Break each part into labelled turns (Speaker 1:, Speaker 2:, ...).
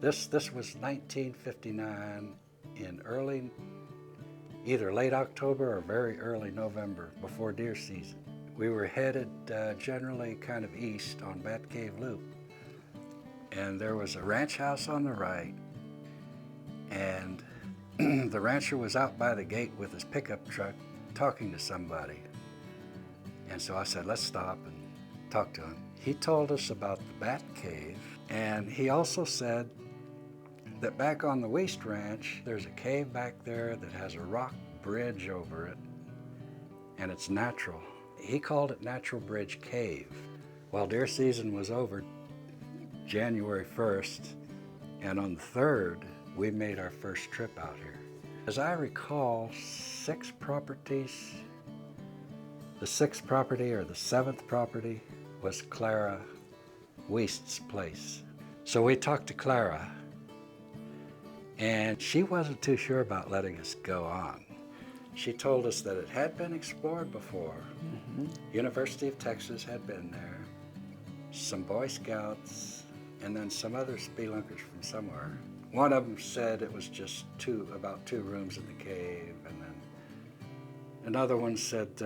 Speaker 1: This was 1959 in either late October or very early November, before deer season. We were headed generally kind of east on Bat Cave Loop. And there was a ranch house on the right, and the rancher was out by the gate with his pickup truck talking to somebody. And so I said, let's stop and talk to him. He told us about the Bat Cave, and he also said that back on the West Ranch, there's a cave back there that has a rock bridge over it, and it's natural. He called it Natural Bridge Cave. Well, deer season was over January 1st, and on the 3rd, we made our first trip out here. As I recall, 6 properties. The 6th property, or the 7th property, was Clara West's place. So we talked to Clara, and she wasn't too sure about letting us go on. She told us that it had been explored before. University of Texas had been there, some Boy Scouts, and then some other spelunkers from somewhere. One of them said it was just about 2 rooms in the cave, and then another one said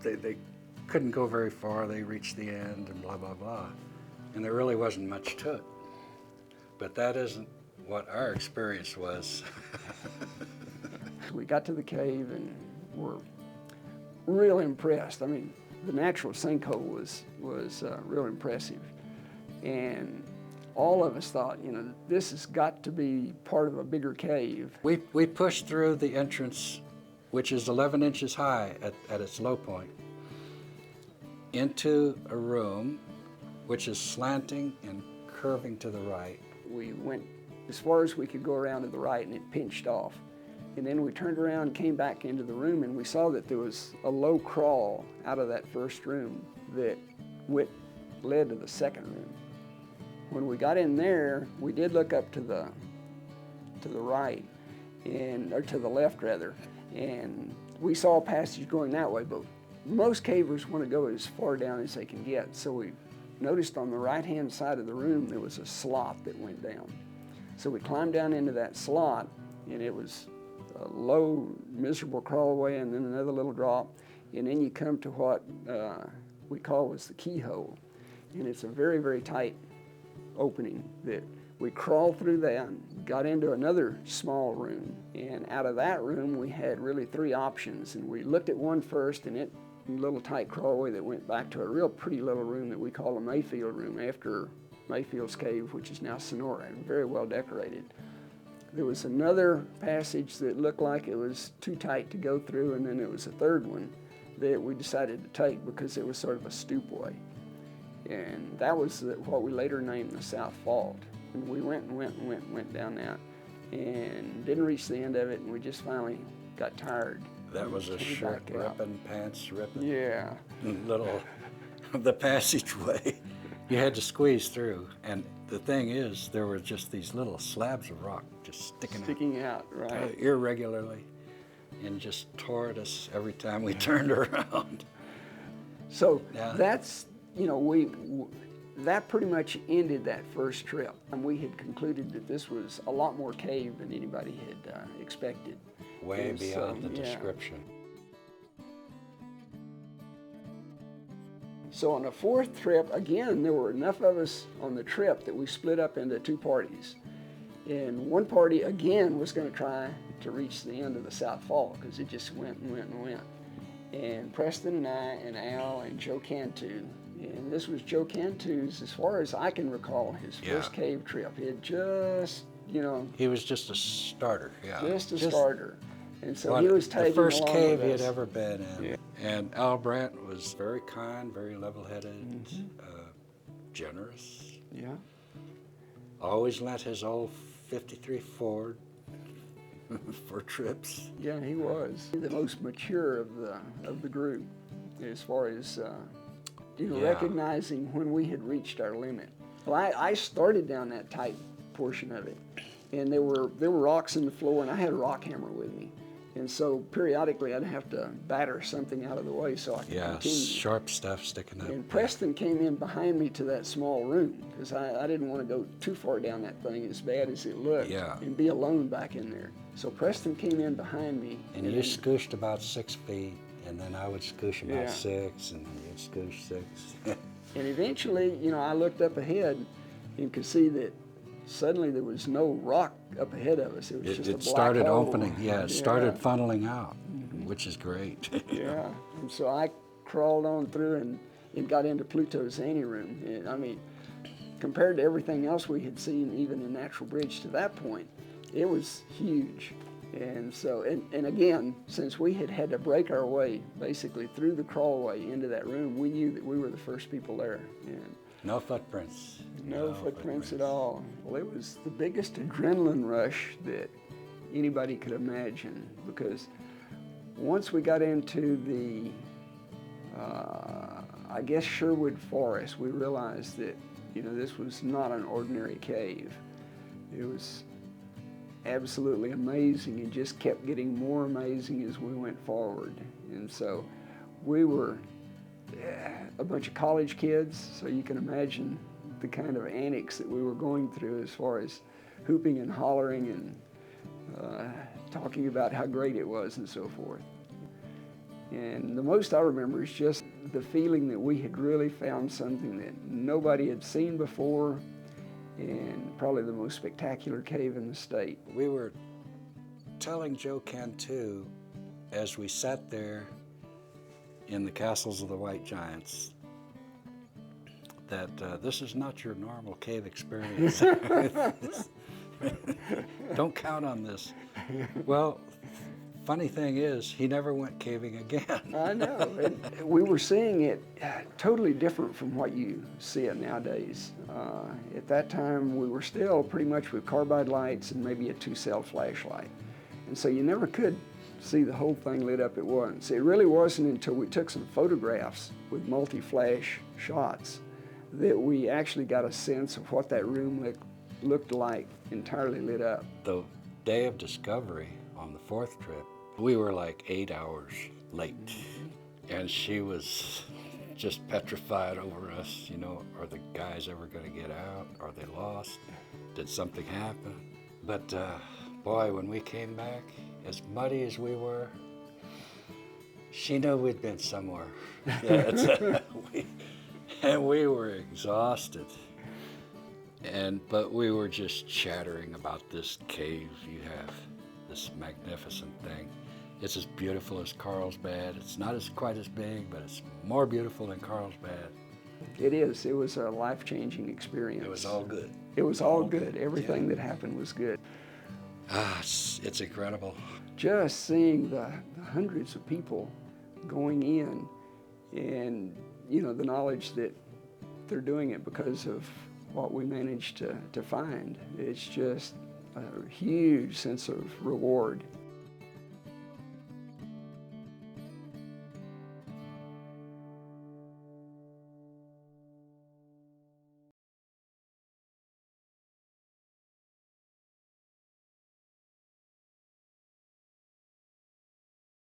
Speaker 1: they couldn't go very far, they reached the end, and blah, blah, blah. And there really wasn't much to it. But that isn't what our experience was.
Speaker 2: We got to the cave and were real impressed. I mean, the natural sinkhole was real impressive. And all of us thought, you know, this has got to be part of a bigger cave.
Speaker 1: We pushed through the entrance, which is 11 inches high at its low point, into a room which is slanting and curving to the right.
Speaker 2: We went as far as we could go around to the right, and it pinched off. And then we turned around and came back into the room, and we saw that there was a low crawl out of that first room that led to the second room. When we got in there, we did look up to the right, or to the left rather, and we saw a passage going that way, but most cavers want to go as far down as they can get. So we noticed on the right-hand side of the room there was a slot that went down. So we climbed down into that slot, and it was a low, miserable crawl away, and then another little drop, and then you come to what we call was the keyhole, and it's a very, very tight opening that we crawled through that, got into another small room, and out of that room we had really 3 options, and we looked at one first, and it a little tight crawlway that went back to a real pretty little room that we call a Mayfield room, after Mayfield's cave, which is now Sonora, and very well decorated. There was another passage that looked like it was too tight to go through, and then there was a third one that we decided to take because it was sort of a stoopway. And that was what we later named the South Fault. And we went down that and didn't reach the end of it, and we just finally got tired.
Speaker 1: That was a shirt ripping, pants ripping.
Speaker 2: Yeah.
Speaker 1: Little of the passageway. You had to squeeze through. And the thing is, there were just these little slabs of rock just sticking
Speaker 2: out, right.
Speaker 1: Irregularly, and just tore at us every time we turned around.
Speaker 2: So that's, you know, that pretty much ended that first trip. And we had concluded that this was a lot more cave than anybody had expected.
Speaker 1: Way beyond the description.
Speaker 2: So on the 4th trip, again, there were enough of us on the trip that we split up into 2 parties. And one party, again, was going to try to reach the end of the South Fault because it just went and went and went. And Preston and I and Al and Joe Cantu, and this was Joe Cantu's, as far as I can recall, his first cave trip. He had just, you know...
Speaker 1: He was just a starter,
Speaker 2: Just a starter. And so he was tagging
Speaker 1: along with us. The first cave he had
Speaker 2: us.
Speaker 1: ever been in. Yeah. And Al Brandt was very kind, very level-headed, generous.
Speaker 2: Yeah.
Speaker 1: Always lent his old 53 Ford for trips.
Speaker 2: Yeah, he was the most mature of the group, as far as recognizing when we had reached our limit. Well, I started down that tight portion of it, and there were rocks in the floor, and I had a rock hammer with me, And so periodically I'd have to batter something out of the way so I could
Speaker 1: Yeah,
Speaker 2: continue.
Speaker 1: sharp stuff sticking up.
Speaker 2: And Preston came in behind me to that small room because I didn't want to go too far down that thing, as bad as it looked,
Speaker 1: Yeah.
Speaker 2: and be alone back in there. So Preston came in behind me.
Speaker 1: And you scooshed about 6 feet, and then I would scoosh about
Speaker 2: Yeah.
Speaker 1: 6, and then you'd scoosh 6.
Speaker 2: And eventually, you know, I looked up ahead and could see that suddenly there was no rock up ahead of us. It was just a
Speaker 1: It
Speaker 2: black
Speaker 1: started
Speaker 2: hole.
Speaker 1: opening, yeah, it started funneling out, which is great.
Speaker 2: Yeah, and so I crawled on through and got into Pluto's anteroom. And I mean, compared to everything else we had seen, even in Natural Bridge to that point, it was huge. And so, and again, since we had to break our way basically through the crawlway into that room, we knew that we were the first people there. And
Speaker 1: No footprints.
Speaker 2: no footprints at all. Well, it was the biggest adrenaline rush that anybody could imagine, because once we got into the, I guess, Sherwood Forest, we realized that, you know, this was not an ordinary cave. It was absolutely amazing and just kept getting more amazing as we went forward. And so we were a bunch of college kids, so you can imagine the kind of antics that we were going through as far as hooping and hollering and talking about how great it was and so forth. And the most I remember is just the feeling that we had really found something that nobody had seen before, and probably the most spectacular cave in the state.
Speaker 1: We were telling Joe Cantu as we sat there in the castles of the White Giants that this is not your normal cave experience. Don't count on this. Well, funny thing is, he never went caving again.
Speaker 2: I know. And we were seeing it totally different from what you see it nowadays. At that time, we were still pretty much with carbide lights and maybe a 2-cell flashlight. And so you never could see the whole thing lit up at once. It really wasn't until we took some photographs with multi-flash shots that we actually got a sense of what that room looked like entirely lit up.
Speaker 1: The day of discovery on the 4th trip, we were like 8 hours late. And she was just petrified over us, you know, are the guys ever gonna get out? Are they lost? Did something happen? But boy, when we came back, as muddy as we were, she knew we'd been somewhere. And we were exhausted. But we were just chattering about this cave you have, this magnificent thing. It's as beautiful as Carlsbad. It's not quite as big, but it's more beautiful than Carlsbad.
Speaker 2: It is. It was a life-changing experience.
Speaker 1: It was all good.
Speaker 2: It was all good. Everything that happened was good.
Speaker 1: It's incredible.
Speaker 2: Just seeing the hundreds of people going in, and you know, the knowledge that they're doing it because of what we managed to find. It's just a huge sense of reward.